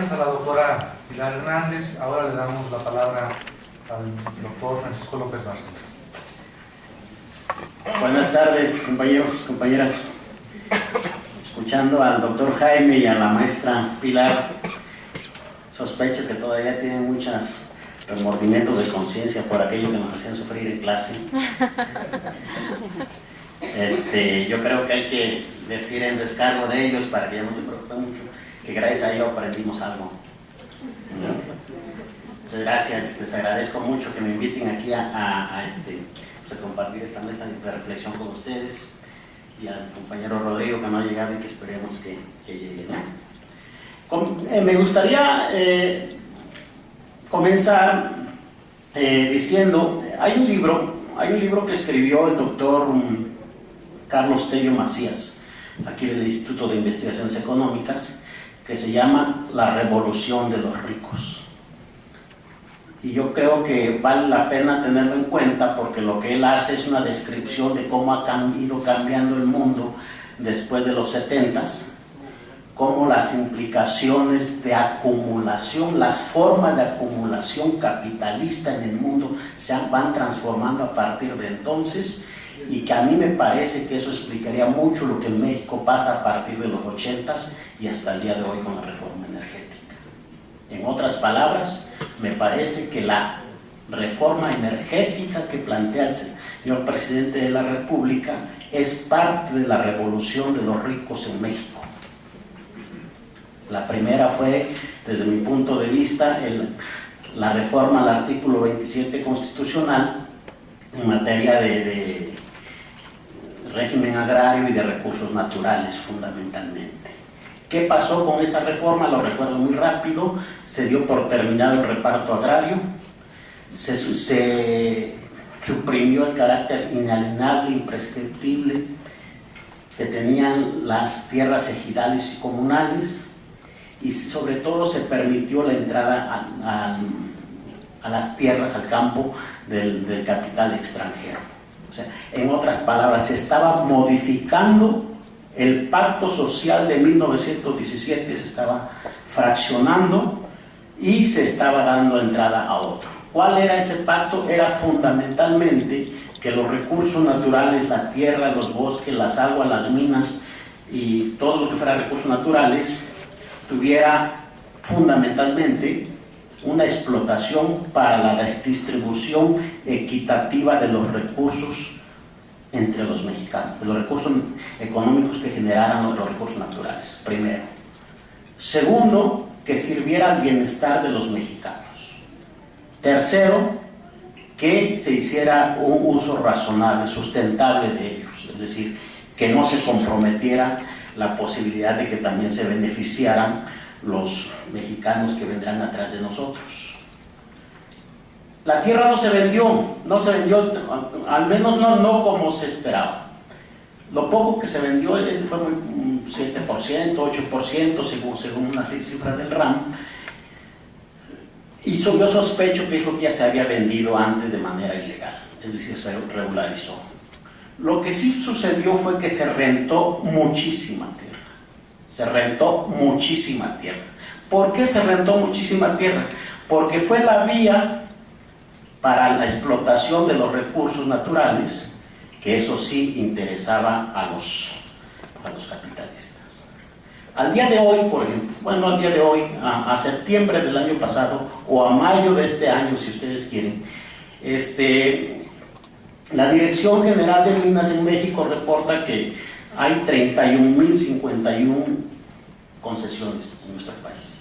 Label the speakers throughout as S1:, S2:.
S1: gracias a la doctora Pilar Hernández. Ahora le damos la palabra al doctor Francisco López Bárcenas.
S2: Buenas tardes, compañeros, compañeras. Escuchando al doctor Jaime y a la maestra Pilar, sospecho que todavía tienen muchos remordimientos de conciencia por aquello que nos hacían sufrir en clase. Yo creo que hay que decir en descargo de ellos, para que ya no se preocupen mucho, que gracias a ello aprendimos algo. Muchas gracias, les agradezco mucho que me inviten aquí a compartir esta mesa de reflexión con ustedes, y al compañero Rodrigo, que no ha llegado y que esperemos que llegue, ¿no? Me gustaría comenzar diciendo, hay un libro que escribió el doctor Carlos Tello Macías, aquí del Instituto de Investigaciones Económicas, que se llama La Revolución de los Ricos. Y yo creo que vale la pena tenerlo en cuenta, porque lo que él hace es una descripción de cómo ha ido cambiando el mundo después de los 70s, cómo las implicaciones de acumulación, las formas de acumulación capitalista en el mundo se van transformando a partir de entonces, y que a mí me parece que eso explicaría mucho lo que en México pasa a partir de los 80s y hasta el día de hoy con la reforma energética. En otras palabras, me parece que la reforma energética que plantea el señor presidente de la República es parte de la revolución de los ricos en México. La primera fue, desde mi punto de vista, la reforma al artículo 27 constitucional en materia de régimen agrario y de recursos naturales, fundamentalmente. ¿Qué pasó con esa reforma? Lo recuerdo muy rápido. Se dio por terminado el reparto agrario, se suprimió el carácter inalienable, imprescriptible que tenían las tierras ejidales y comunales, y sobre todo se permitió la entrada a las tierras, al campo del capital extranjero. O sea, en otras palabras, se estaba modificando el pacto social de 1917, se estaba fraccionando y se estaba dando entrada a otro. ¿Cuál era ese pacto? Era fundamentalmente que los recursos naturales, la tierra, los bosques, las aguas, las minas y todo lo que fuera recursos naturales, tuviera fundamentalmente una explotación para la distribución equitativa de los recursos entre los mexicanos, de los recursos económicos que generaran los recursos naturales, primero. Segundo, que sirviera al bienestar de los mexicanos. Tercero, que se hiciera un uso razonable, sustentable de ellos, es decir, que no se comprometiera la posibilidad de que también se beneficiaran los mexicanos que vendrán atrás de nosotros. La tierra no se vendió, al menos no como se esperaba. Lo poco que se vendió fue un 7%, 8%, según unas cifras del RAM. Y yo sospecho que es lo que ya se había vendido antes de manera ilegal, es decir, se regularizó. Lo que sí sucedió fue que se rentó muchísima tierra. Se rentó muchísima tierra. ¿Por qué se rentó muchísima tierra? Porque fue la vía para la explotación de los recursos naturales, que eso sí interesaba a los capitalistas. Al día de hoy, por ejemplo, a septiembre del año pasado, o a mayo de este año, si ustedes quieren, la Dirección General de Minas en México reporta que hay 31.051 concesiones en nuestro país.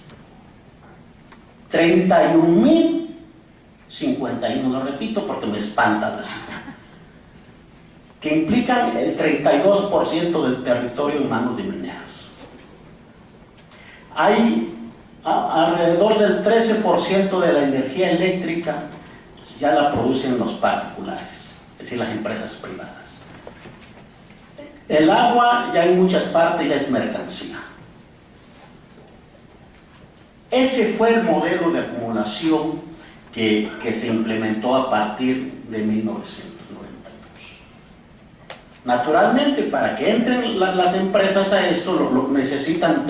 S2: 31.051, lo repito porque me espanta la cifra, que implican el 32% del territorio en manos de mineras. Hay alrededor del 13% de la energía eléctrica ya la producen los particulares, es decir, las empresas privadas. El agua ya en muchas partes ya es mercancía. Ese fue el modelo de acumulación que se implementó a partir de 1992. Naturalmente, para que entren las empresas a esto, necesitan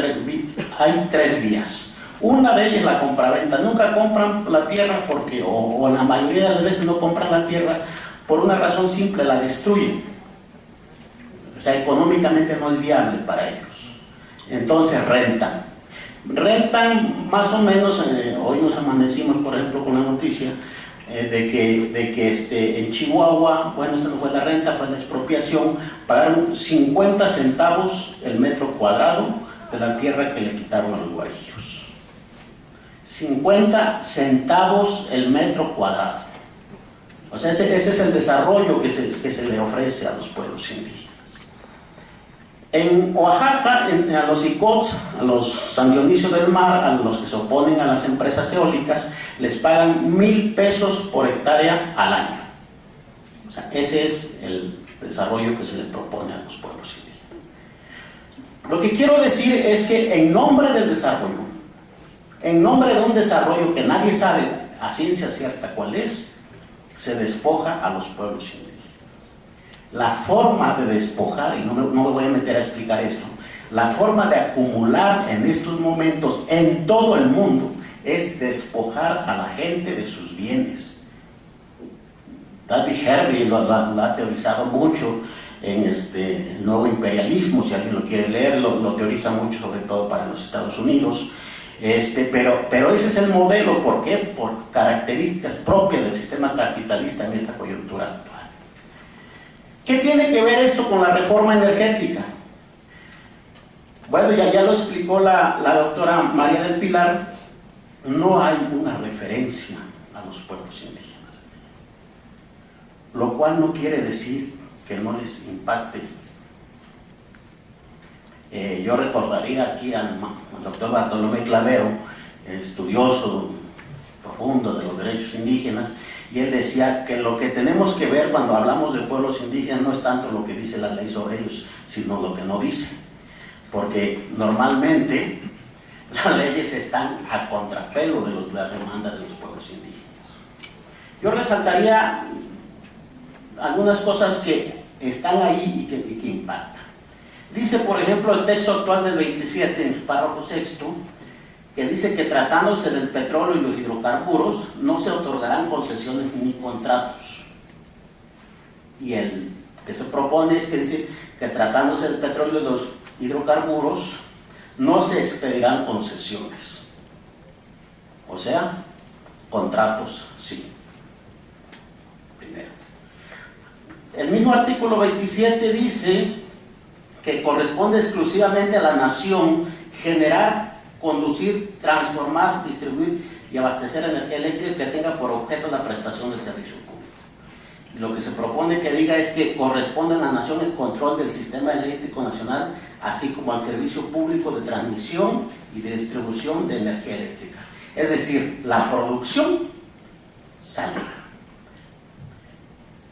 S2: hay tres vías. Una de ellas es la compraventa. Nunca compran la tierra porque, o la mayoría de las veces no compran la tierra por una razón simple, la destruyen. O sea, económicamente no es viable para ellos. Entonces rentan. Rentan más o menos, hoy nos amanecimos, por ejemplo, con la noticia de que en Chihuahua, bueno, esa no fue la renta, fue la expropiación, pagaron 50 centavos el metro cuadrado de la tierra que le quitaron a los guarijos. 50 centavos el metro cuadrado. O sea, ese es el desarrollo que se le ofrece a los pueblos indígenas. En Oaxaca, a los ICOTS, a los San Dionisio del Mar, a los que se oponen a las empresas eólicas, les pagan 1,000 pesos por hectárea al año. O sea, ese es el desarrollo que se le propone a los pueblos indígenas. Lo que quiero decir es que en nombre del desarrollo, en nombre de un desarrollo que nadie sabe a ciencia cierta cuál es, se despoja a los pueblos indígenas. La forma de despojar, y no me voy a meter a explicar esto, la forma de acumular en estos momentos en todo el mundo es despojar a la gente de sus bienes. David Hervey lo ha teorizado mucho en el nuevo imperialismo, si alguien lo quiere leer, lo teoriza mucho, sobre todo para los Estados Unidos. Pero ese es el modelo. ¿Por qué? Por características propias del sistema capitalista en esta coyuntura actual. ¿Qué tiene que ver esto con la reforma energética? Bueno, ya lo explicó la doctora María del Pilar, no hay una referencia a los pueblos indígenas, lo cual no quiere decir que no les impacte. Yo recordaría aquí al doctor Bartolomé Clavero, estudioso profundo de los derechos indígenas, y él decía que lo que tenemos que ver cuando hablamos de pueblos indígenas no es tanto lo que dice la ley sobre ellos, sino lo que no dice. Porque normalmente las leyes están a contrapelo de la demanda de los pueblos indígenas. Yo resaltaría algunas cosas que están ahí y que impactan. Dice, por ejemplo, el texto actual del 27, en su párrafo 6, que dice que tratándose del petróleo y los hidrocarburos no se otorgarán concesiones ni contratos. Y el que se propone es que dice que tratándose del petróleo y los hidrocarburos no se expedirán concesiones. O sea, contratos sí. Primero. El mismo artículo 27 dice que corresponde exclusivamente a la nación generar, conducir, transformar, distribuir y abastecer energía eléctrica que tenga por objeto la prestación del servicio público. Y lo que se propone que diga es que corresponde a la nación el control del sistema eléctrico nacional, así como al servicio público de transmisión y de distribución de energía eléctrica. Es decir, la producción sale.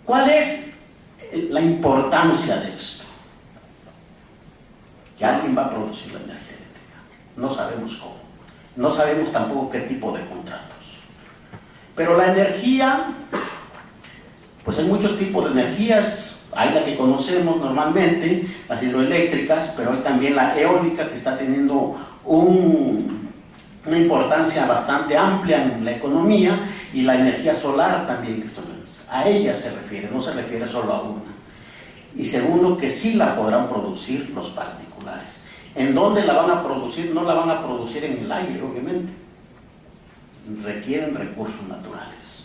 S2: ¿Cuál es la importancia de esto? Que alguien va a producir la energía. No sabemos cómo, no sabemos tampoco qué tipo de contratos. Pero la energía, pues hay muchos tipos de energías. Hay la que conocemos normalmente, las hidroeléctricas, pero hay también la eólica, que está teniendo una importancia bastante amplia en la economía, y la energía solar también, que a ella se refiere, no se refiere solo a una. Y segundo, que sí la podrán producir los particulares. ¿En dónde la van a producir? No la van a producir en el aire, obviamente. Requieren recursos naturales.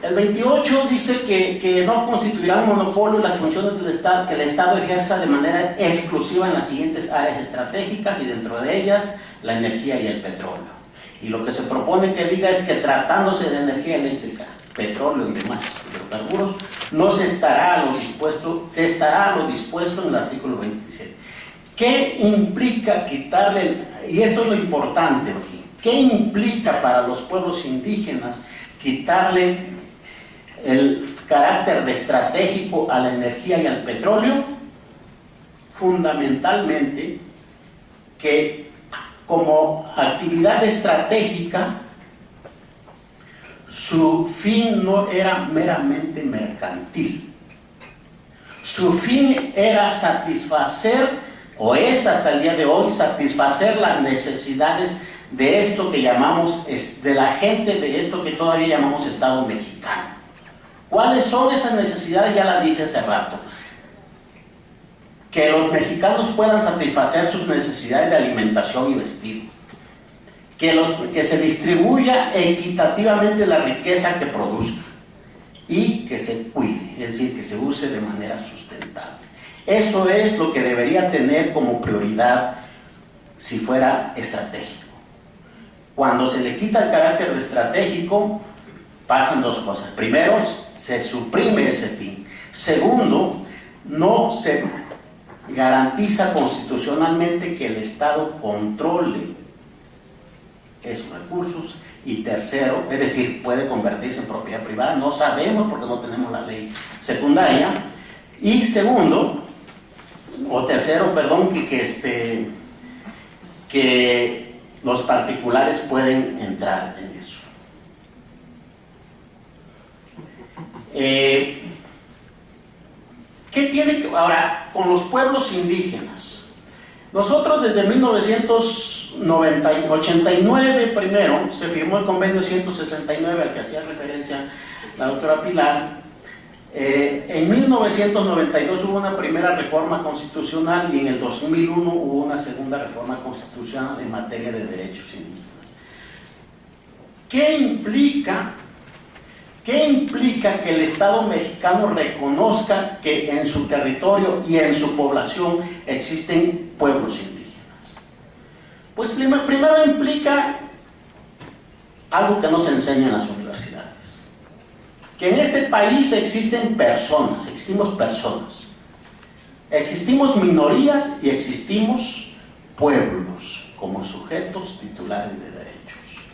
S2: El 28 dice que no constituirán monopolio las funciones del Estado, que el Estado ejerza de manera exclusiva en las siguientes áreas estratégicas, y dentro de ellas la energía y el petróleo. Y lo que se propone que diga es que tratándose de energía eléctrica, petróleo y demás hidrocarburos, no se estará a lo dispuesto, se estará a lo dispuesto en el artículo 27. ¿Qué implica quitarle, y esto es lo importante aquí, qué implica para los pueblos indígenas quitarle el carácter de estratégico a la energía y al petróleo? Fundamentalmente que como actividad estratégica su fin no era meramente mercantil. Su fin era satisfacer o es hasta el día de hoy, satisfacer las necesidades de esto que llamamos, de la gente de esto que todavía llamamos Estado mexicano. ¿Cuáles son esas necesidades? Ya las dije hace rato. Que los mexicanos puedan satisfacer sus necesidades de alimentación y vestir. Que se distribuya equitativamente la riqueza que produzca. Y que se cuide, es decir, que se use de manera sustentable. Eso es lo que debería tener como prioridad si fuera estratégico. Cuando se le quita el carácter de estratégico, pasan dos cosas. Primero, se suprime ese fin. Segundo, no se garantiza constitucionalmente que el Estado controle esos recursos. Y tercero, es decir, puede convertirse en propiedad privada. No sabemos porque no tenemos la ley secundaria. Y segundo, o tercero, perdón, que los particulares pueden entrar en eso. ¿Qué tiene que ahora con los pueblos indígenas? Nosotros desde 1989 primero se firmó el convenio 169 al que hacía referencia la doctora Pilar. En 1992 hubo una primera reforma constitucional y en el 2001 hubo una segunda reforma constitucional en materia de derechos indígenas. ¿Qué implica que el Estado mexicano reconozca que en su territorio y en su población existen pueblos indígenas? Pues primero implica algo que no se enseña en las universidades. Que en este país existen personas, existimos minorías y existimos pueblos como sujetos titulares de derechos.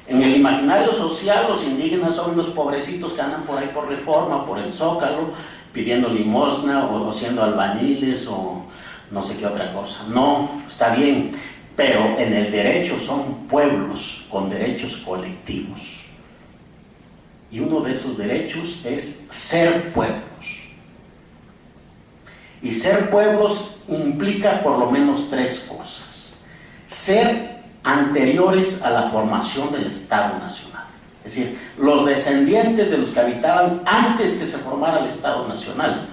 S2: En el imaginario social, los indígenas son unos pobrecitos que andan por ahí por Reforma, por el Zócalo, pidiendo limosna o siendo albañiles o no sé qué otra cosa. No, está bien, pero en el derecho son pueblos con derechos colectivos. Y uno de esos derechos es ser pueblos. Y ser pueblos implica por lo menos tres cosas. Ser anteriores a la formación del Estado Nacional. Es decir, los descendientes de los que habitaban antes que se formara el Estado Nacional.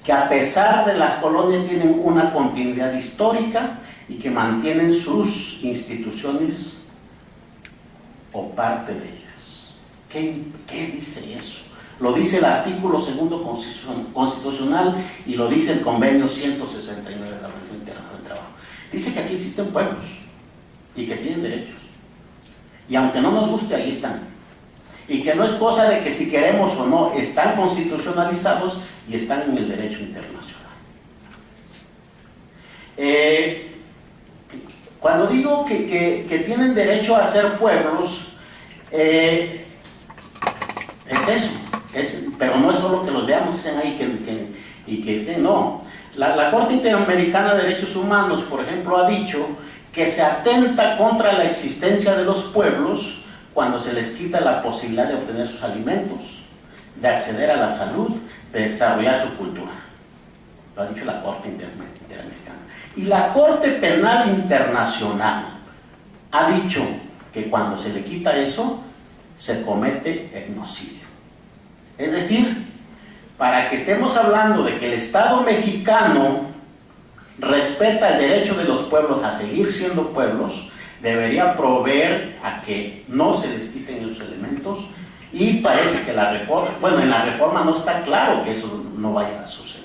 S2: Que a pesar de las colonias tienen una continuidad histórica y que mantienen sus instituciones o parte de ellas. ¿Qué dice eso? Lo dice el artículo 2 constitucional y lo dice el convenio 169 de la Organización Internacional del Trabajo. Dice que aquí existen pueblos y que tienen derechos. Y aunque no nos guste, ahí están. Y que no es cosa de que si queremos o no, están constitucionalizados y están en el derecho internacional. Cuando digo que tienen derecho a ser pueblos, es eso. Pero no es solo que los veamos, que estén ahí y que estén, no. La Corte Interamericana de Derechos Humanos, por ejemplo, ha dicho que se atenta contra la existencia de los pueblos cuando se les quita la posibilidad de obtener sus alimentos, de acceder a la salud, de desarrollar su cultura. Lo ha dicho la Corte Interamericana. Y la Corte Penal Internacional ha dicho que cuando se le quita eso, se comete etnocidio. Es decir, para que estemos hablando de que el Estado mexicano respeta el derecho de los pueblos a seguir siendo pueblos, debería proveer a que no se les quiten los elementos, y parece que la reforma, bueno, en la reforma no está claro que eso no vaya a suceder.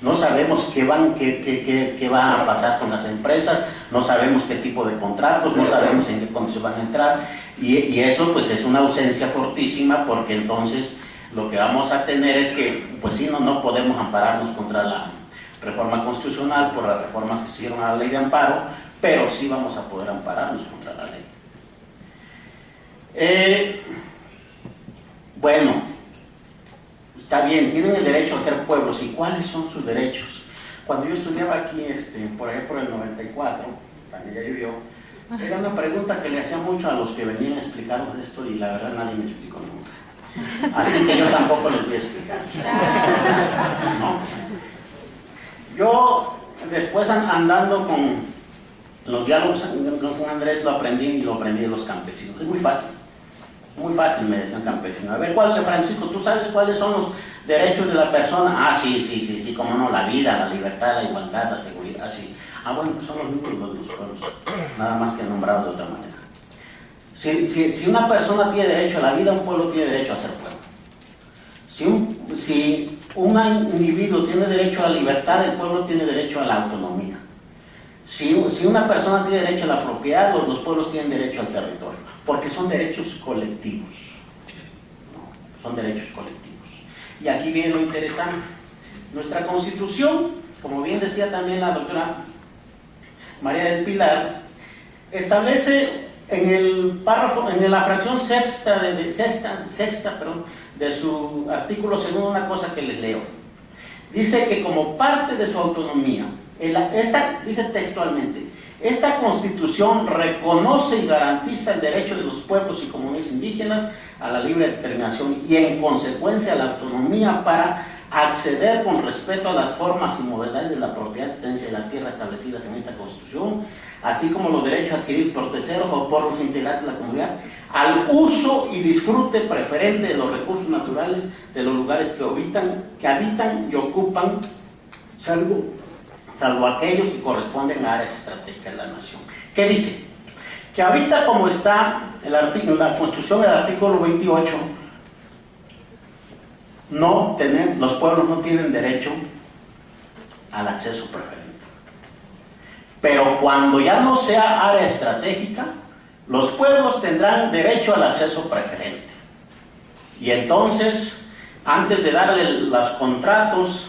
S2: No sabemos qué va a pasar con las empresas, no sabemos qué tipo de contratos, no sabemos en qué condiciones van a entrar, y eso pues es una ausencia fortísima, porque entonces lo que vamos a tener es que, pues sí, no podemos ampararnos contra la reforma constitucional por las reformas que se hicieron a la ley de amparo, pero sí vamos a poder ampararnos contra la ley. Bueno, está bien, tienen el derecho a ser pueblos. ¿Y cuáles son sus derechos? Cuando yo estudiaba aquí, por allá por el 94, también ya llovió, era una pregunta que le hacía mucho a los que venían a explicarnos esto y la verdad nadie me explicó nunca. Así que yo tampoco les voy a explicar. ¿No? Yo, después andando con los diálogos con San Andrés, lo aprendí de los campesinos. Es muy fácil, me decían campesinos. A ver, Francisco, ¿tú sabes cuáles son los derechos de la persona? Ah, sí, cómo no, la vida, la libertad, la igualdad, la seguridad, sí. Ah, bueno, pues son los mismos de los pueblos, nada más que nombrados de otra manera. Si una persona tiene derecho a la vida, un pueblo tiene derecho a ser pueblo. Si un individuo tiene derecho a la libertad, el pueblo tiene derecho a la autonomía. Si una persona tiene derecho a la propiedad, los pueblos tienen derecho al territorio, porque son derechos colectivos. ¿No? Son derechos colectivos. Y aquí viene lo interesante. Nuestra Constitución, como bien decía también la doctora María del Pilar, establece en el párrafo, en la fracción sexta de su artículo segundo, una cosa que les leo. Dice que como parte de su autonomía, dice textualmente, esta Constitución reconoce y garantiza el derecho de los pueblos y comunidades indígenas a la libre determinación y en consecuencia a la autonomía para acceder con respeto a las formas y modalidades de la propiedad, tenencia de la tierra establecidas en esta Constitución, así como los derechos adquiridos por terceros o por los integrantes de la comunidad, al uso y disfrute preferente de los recursos naturales de los lugares que habitan y ocupan, salvo aquellos que corresponden a áreas estratégicas de la nación. ¿Qué dice? Que ahorita, como está en la Constitución, el artículo 28, los pueblos no tienen derecho al acceso preferente. Pero cuando ya no sea área estratégica, los pueblos tendrán derecho al acceso preferente. Y entonces, antes de darle los contratos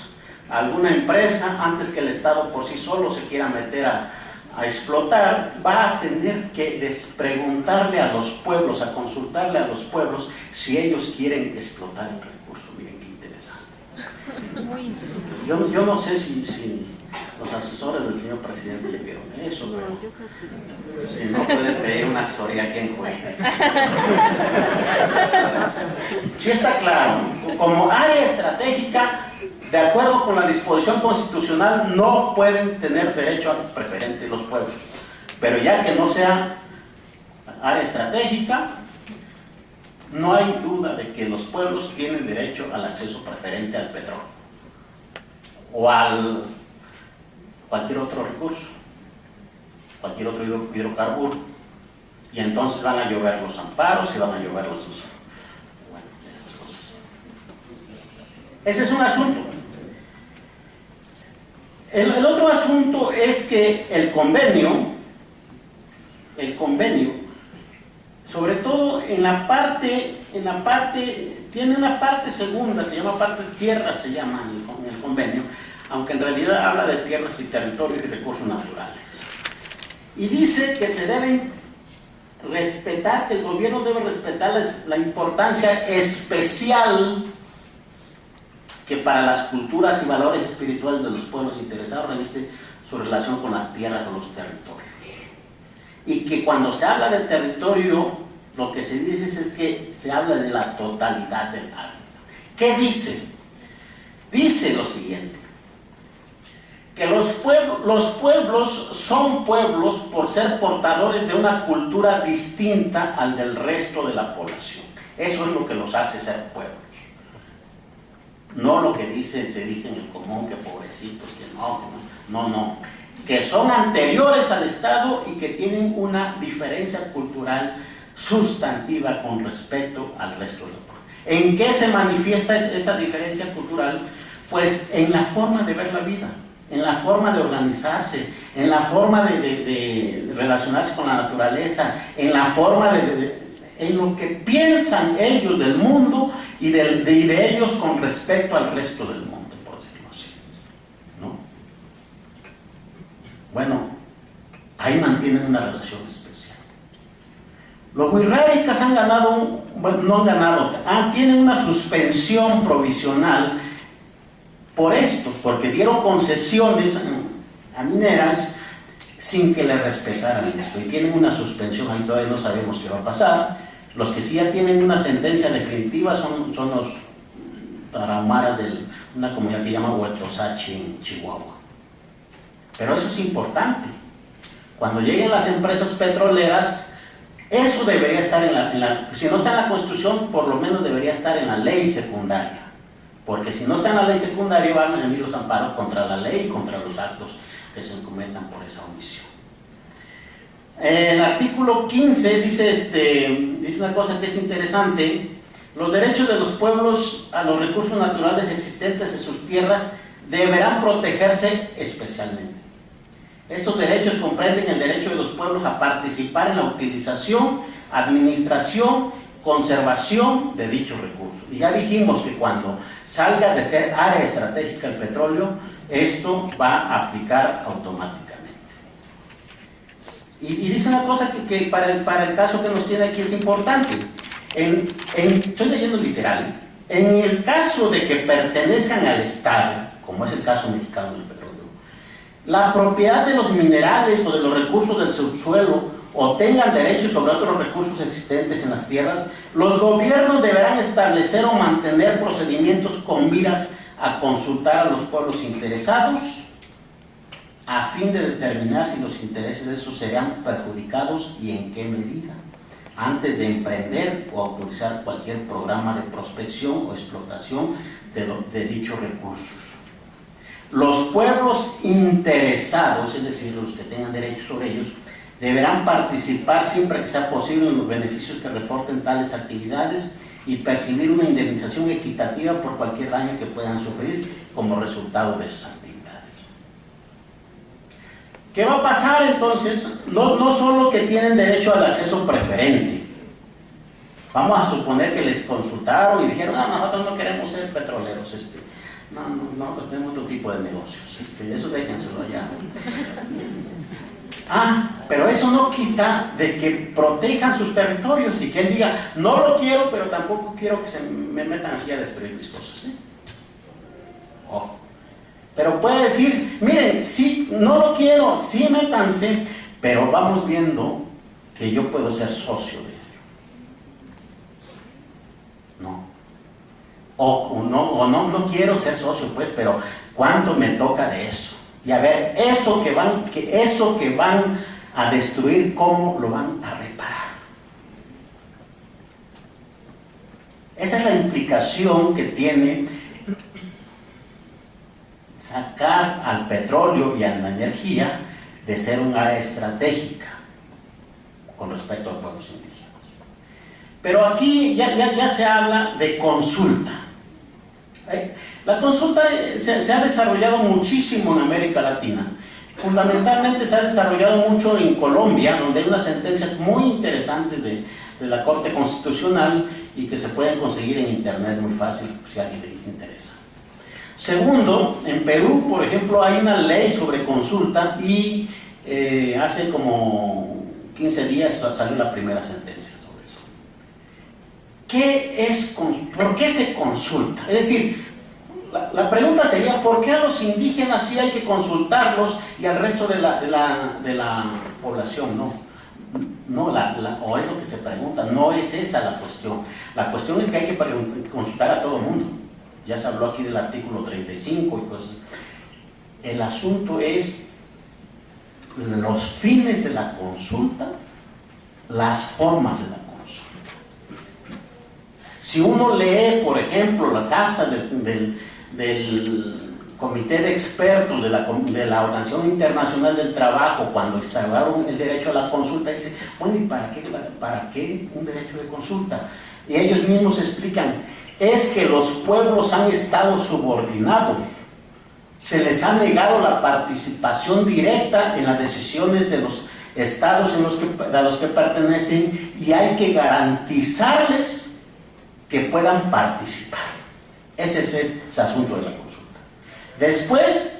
S2: a alguna empresa, antes que el Estado por sí solo se quiera meter a explotar, va a tener que preguntarle a los pueblos, a consultarle a los pueblos si ellos quieren explotar el recurso. Miren qué interesante. Muy interesante. Yo no sé si los asesores del señor presidente le vieron eso, pero si no, puedes pedir una asesoría a quien juegue. Sí está claro, como área estratégica, de acuerdo con la disposición constitucional, no pueden tener derecho a preferente los pueblos. Pero ya que no sea área estratégica, no hay duda de que los pueblos tienen derecho al acceso preferente al petróleo o al cualquier otro recurso, cualquier otro hidrocarburo. Y entonces van a llover los amparos y van a llover los usos. Bueno, esas cosas. Ese es un asunto. El otro asunto es que el convenio, sobre todo en la parte, tiene una parte segunda, se llama parte tierra, se llama en el convenio, aunque en realidad habla de tierras y territorios y recursos naturales. Y dice que se deben respetar, que el gobierno debe respetar la importancia especial que para las culturas y valores espirituales de los pueblos interesados reviste su relación con las tierras o los territorios. Y que cuando se habla de territorio, lo que se dice es que se habla de la totalidad del hábitat. ¿Qué dice? Dice lo siguiente, que los pueblos son pueblos por ser portadores de una cultura distinta al del resto de la población. Eso es lo que los hace ser pueblos. No lo que se dice en el común, que pobrecitos, que no, que son anteriores al Estado y que tienen una diferencia cultural sustantiva con respecto al resto de la población. ¿En qué se manifiesta esta diferencia cultural? Pues en la forma de ver la vida, en la forma de organizarse, en la forma de relacionarse con la naturaleza, en la forma en lo que piensan ellos del mundo y de ellos con respecto al resto del mundo, por decirlo así, ¿no? Bueno, ahí mantienen una relación especial. Los huirráricas tienen una suspensión provisional por esto, porque dieron concesiones a mineras sin que le respetaran esto, y tienen una suspensión, ahí todavía no sabemos qué va a pasar, Los que sí ya tienen una sentencia definitiva son los tarahumaras de una comunidad que se llama Huetosachi en Chihuahua. Pero eso es importante. Cuando lleguen las empresas petroleras, eso debería estar si no está en la Constitución, por lo menos debería estar en la ley secundaria. Porque si no está en la ley secundaria, van a venir los amparos contra la ley y contra los actos que se cometan por esa omisión. El artículo 15 dice una cosa que es interesante: los derechos de los pueblos a los recursos naturales existentes en sus tierras deberán protegerse especialmente. Estos derechos comprenden el derecho de los pueblos a participar en la utilización, administración, conservación de dichos recursos. Y ya dijimos que cuando salga de ser área estratégica el petróleo, esto va a aplicar automáticamente. Y dice una cosa que para el caso que nos tiene aquí es importante. Estoy leyendo literal. En el caso de que pertenezcan al Estado, como es el caso mexicano del petróleo, la propiedad de los minerales o de los recursos del subsuelo o tengan derechos sobre otros recursos existentes en las tierras, los gobiernos deberán establecer o mantener procedimientos con miras a consultar a los pueblos interesados a fin de determinar si los intereses de esos serán perjudicados y en qué medida, antes de emprender o autorizar cualquier programa de prospección o explotación de dichos recursos. Los pueblos interesados, es decir, los que tengan derechos sobre ellos, deberán participar siempre que sea posible en los beneficios que reporten tales actividades y percibir una indemnización equitativa por cualquier daño que puedan sufrir como resultado de esas actividades. ¿Qué va a pasar entonces? No solo que tienen derecho al acceso preferente. Vamos a suponer que les consultaron y dijeron: nosotros no queremos ser petroleros, pues tenemos otro tipo de negocios, eso déjenselo allá. Pero eso no quita de que protejan sus territorios y que él diga: no lo quiero, pero tampoco quiero que se me metan aquí a destruir mis cosas. Ojo. Pero puede decir: miren, sí, no lo quiero, sí métanse, pero vamos viendo que yo puedo ser socio de ello. No quiero ser socio, pues, pero ¿cuánto me toca de eso? Y a ver, eso que van a destruir, ¿cómo lo van a reparar? Esa es la implicación que tiene sacar al petróleo y a la energía de ser un área estratégica con respecto a pueblos indígenas. Pero aquí ya se habla de consulta. La consulta se ha desarrollado muchísimo en América Latina. Fundamentalmente se ha desarrollado mucho en Colombia, donde hay unas sentencias muy interesantes de la Corte Constitucional y que se pueden conseguir en internet muy fácil si a alguien les interesa. Segundo, en Perú, por ejemplo, hay una ley sobre consulta y hace como 15 días salió la primera sentencia sobre eso. ¿Por qué se consulta? Es decir, la pregunta sería: ¿por qué a los indígenas sí hay que consultarlos y al resto de la población no? O es lo que se pregunta, no es esa la cuestión. La cuestión es que hay que consultar a todo el mundo. Ya se habló aquí del artículo 35 y cosas. El asunto es los fines de la consulta, las formas de la consulta. Si uno lee, por ejemplo, las actas del Comité de Expertos de la Organización Internacional del Trabajo, cuando instauraron el derecho a la consulta, dice: bueno, ¿y para qué un derecho de consulta? Y ellos mismos explican: es que los pueblos han estado subordinados, se les ha negado la participación directa en las decisiones de los estados a los que pertenecen, y hay que garantizarles que puedan participar. Ese es ese asunto de la consulta. Después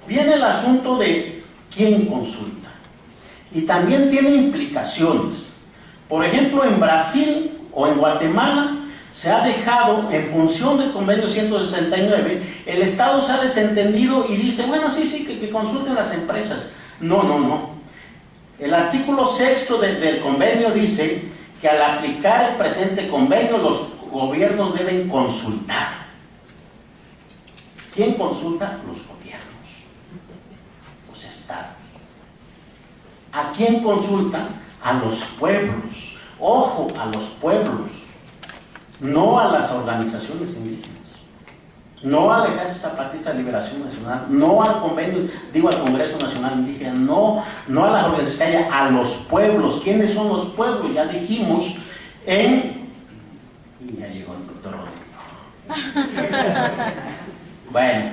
S2: viene el asunto de quién consulta, y también tiene implicaciones. Por ejemplo, en Brasil o en Guatemala se ha dejado, en función del convenio 169, el Estado se ha desentendido y dice: bueno, sí, que consulten las empresas. No. El artículo 6 del convenio dice que al aplicar el presente convenio los gobiernos deben consultar. ¿Quién consulta? Los gobiernos, los estados. ¿A quién consulta? A los pueblos. Ojo, a los pueblos, no a las organizaciones indígenas, no al Ejército Zapatista de Liberación Nacional, no al convenio, al Congreso Nacional Indígena, no a las organizaciones, a los pueblos. ¿Quiénes son los pueblos? Ya dijimos y ya llegó el doctor Rodrigo. Bueno,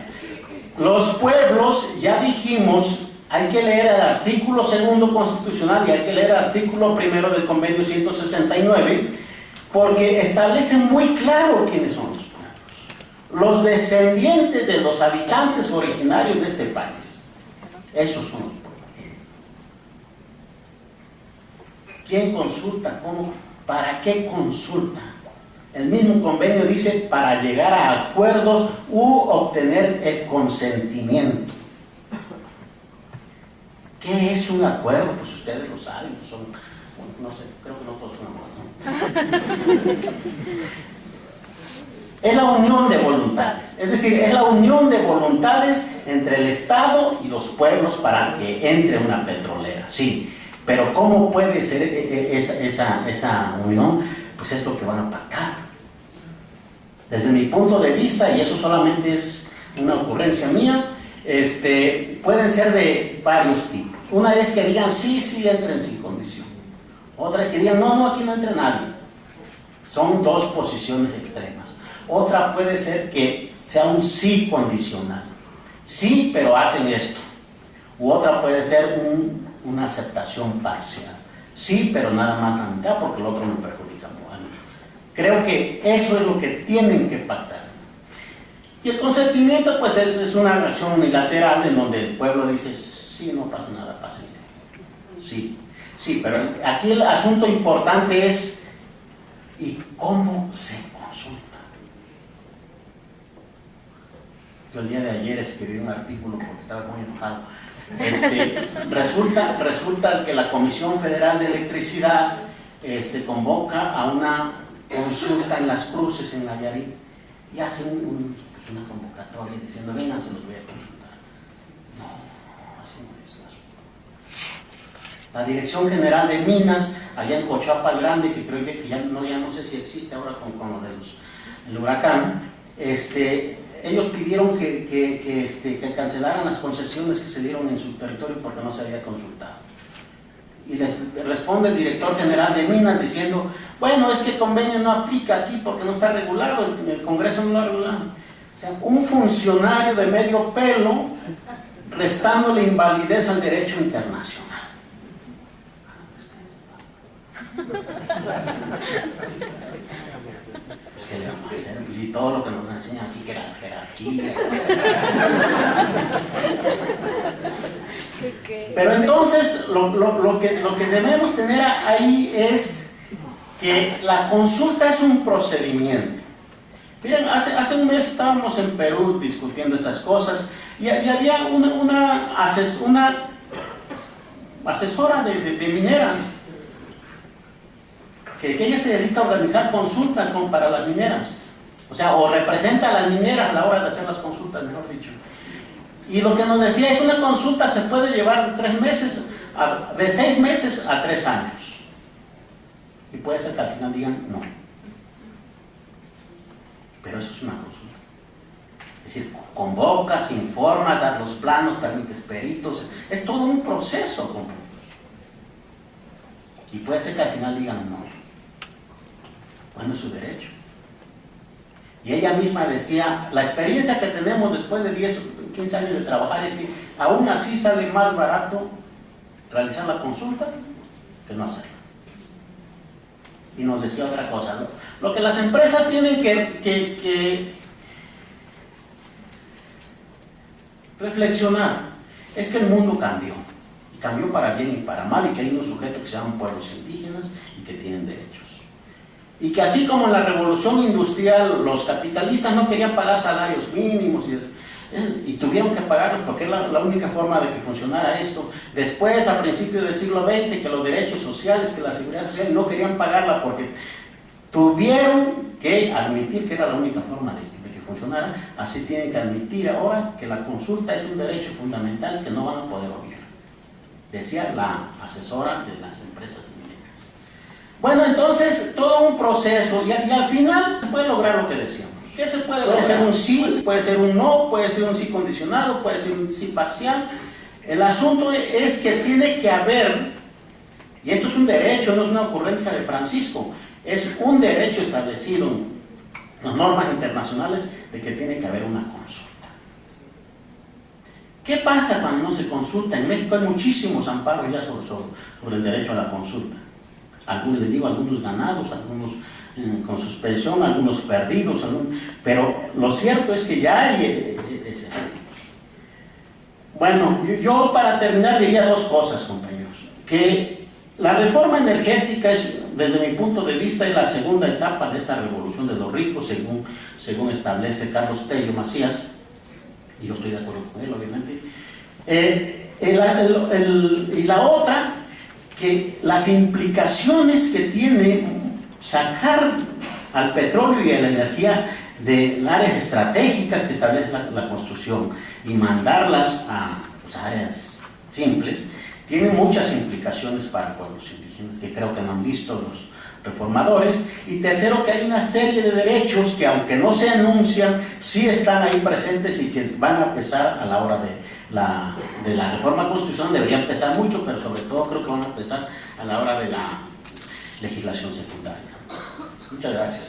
S2: los pueblos, ya dijimos, hay que leer el artículo 2 constitucional y hay que leer el artículo 1 del convenio 169, porque establece muy claro quiénes son los pueblos. Los descendientes de los habitantes originarios de este país. Esos son los pueblos. ¿Quién consulta? ¿Cómo? ¿Para qué consulta? El mismo convenio dice para llegar a acuerdos u obtener el consentimiento. ¿Qué es un acuerdo? Pues ustedes lo saben, son, no sé, creo que no todos son acuerdos, ¿no? Es la unión de voluntades, es decir, es la unión de voluntades entre el Estado y los pueblos para que entre una petrolera, sí, pero ¿cómo puede ser esa unión? Pues es lo que van a pactar. Desde mi punto de vista, y eso solamente es una ocurrencia mía, pueden ser de varios tipos. Una es que digan sí, entren sin condición. Otra es que digan no, aquí no entra nadie. Son dos posiciones extremas. Otra puede ser que sea un sí condicional. Sí, pero hacen esto. U otra puede ser una aceptación parcial. Sí, pero nada más la mitad porque el otro me perjudica mucho. Creo que eso es lo que tienen que pactar. Y el consentimiento pues es una acción unilateral en donde el pueblo dice sí, no pasa nada, pasa nada. Sí, pero aquí el asunto importante es ¿y cómo se consulta? Yo el día de ayer escribí un artículo porque estaba muy enojado. Resulta que la Comisión Federal de Electricidad convoca a una consulta en Las Cruces, en Nayarit, y hace una convocatoria diciendo vengan, se los voy a consultar. No, así no es. La Dirección General de Minas, allá en Cochapa el Grande, que creo que ya no sé si existe ahora con lo del huracán, ellos pidieron que cancelaran las concesiones que se dieron en su territorio porque no se había consultado. Y les responde el director general de Minas diciendo, bueno, es que el convenio no aplica aquí porque no está regulado, el Congreso no lo ha regulado. O sea, un funcionario de medio pelo restándole invalidez al derecho internacional. Pues, ¿qué le vamos a hacer? Y todo lo que nos enseñan aquí, que era jerarquía. Pero entonces, lo que debemos tener ahí es que la consulta es un procedimiento. Miren, hace un mes estábamos en Perú discutiendo estas cosas y había una asesora de mineras que ella se dedica a organizar consultas para las mineras, o sea, o representa a las mineras a la hora de hacer las consultas, mejor dicho. Y lo que nos decía es una consulta se puede llevar de 3 meses, de 6 meses a 3 años. Y puede ser que al final digan no. Pero eso es una consulta. Es decir, convocas, informas, das los planos, permites peritos. Es todo un proceso. Y puede ser que al final digan no. Bueno, es su derecho. Y ella misma decía, la experiencia que tenemos después de 10 o 15 años de trabajar es que aún así sale más barato realizar la consulta que no hacerla. Y nos decía otra cosa, ¿no? Lo que las empresas tienen que reflexionar es que el mundo cambió. Y cambió para bien y para mal, y que hay unos sujetos que se llaman pueblos indígenas y que tienen derechos. Y que así como en la revolución industrial los capitalistas no querían pagar salarios mínimos, y tuvieron que pagarlo porque es la única forma de que funcionara esto. Después, a principios del siglo XX, que los derechos sociales, que la seguridad social no querían pagarla porque tuvieron que admitir que era la única forma de que funcionara. Así tienen que admitir ahora que la consulta es un derecho fundamental que no van a poder olvidar, decía la asesora de las empresas mineras. Bueno, entonces todo un proceso y al final se puede lograr lo que decíamos. ¿Qué se puede lograr? Puede ser un sí, puede ser un no, puede ser un sí condicionado, puede ser un sí parcial. El asunto es que tiene que haber, y esto es un derecho, no es una ocurrencia de Francisco, es un derecho establecido en las normas internacionales de que tiene que haber una consulta. ¿Qué pasa cuando no se consulta? En México hay muchísimos amparos ya sobre el derecho a la consulta. Algunos, les digo, algunos ganados, algunos con suspensión, algunos perdidos, pero lo cierto es que ya hay... Bueno, yo para terminar diría dos cosas, compañeros. Que la reforma energética es, desde mi punto de vista, es la segunda etapa de esta revolución de los ricos, según establece Carlos Tello Macías, y yo estoy de acuerdo con él, obviamente. Y la otra, que las implicaciones que tiene sacar al petróleo y a la energía de áreas estratégicas que establece la Constitución y mandarlas a áreas simples, tiene muchas implicaciones para pueblos indígenas, que creo que no han visto los reformadores. Y tercero, que hay una serie de derechos que, aunque no se anuncian, sí están ahí presentes y que van a pesar a la hora de la reforma constitucional. Deberían pesar mucho, pero sobre todo creo que van a pesar a la hora de la legislación secundaria. Muchas gracias.